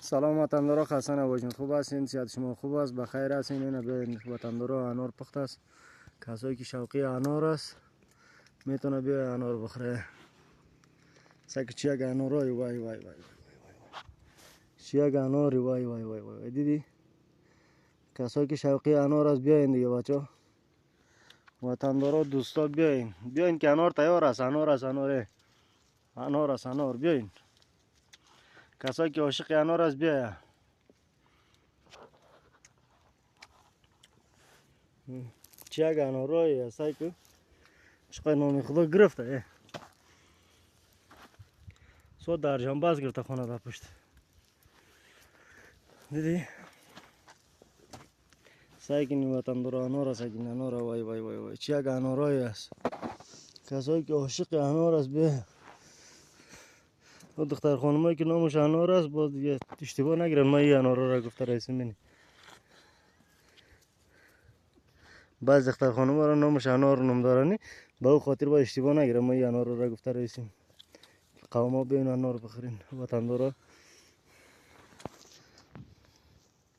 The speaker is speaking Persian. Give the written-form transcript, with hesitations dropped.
سلام وطندارا، خسته نباشید. خوب هستین؟ صحت شما خوب است؟ بخیر هستین؟ اینا بیاین وطندارا انار پخته است. کسایی که شوقی انار است میتونه بیا انار بخوره. سگ چیگ انارای وای وای وای چیگ اناری وای وای وای وای دیدی؟ کسایی که شوقی انار است بیاین دیگه بچا. وطندارا دوستا بیاین که انار تیار است. انار است انار بیاین. کسایی که عاشق انار است بیا. چیگ انارای است که چقدر نام خدا گرفته. سو در جنباز گرفته خانه در پشت. دیدی؟ سایگینی وطندارا انار است. سایگین انار وای وای وای وای چیگ انارای است. کسایی که عاشق انار است بیا. و دختر خانمایی که نامش انار است باز دیگه اشتباه نگیرن ما این انار را گفته رئیسم بینی. بعض دختر خانم‌ها را نامش انار نام دارنی به او خاطر با اشتباه نگیرن ما این انار را گفته رئیسم. قوما بیان انار بخورین وطندارا.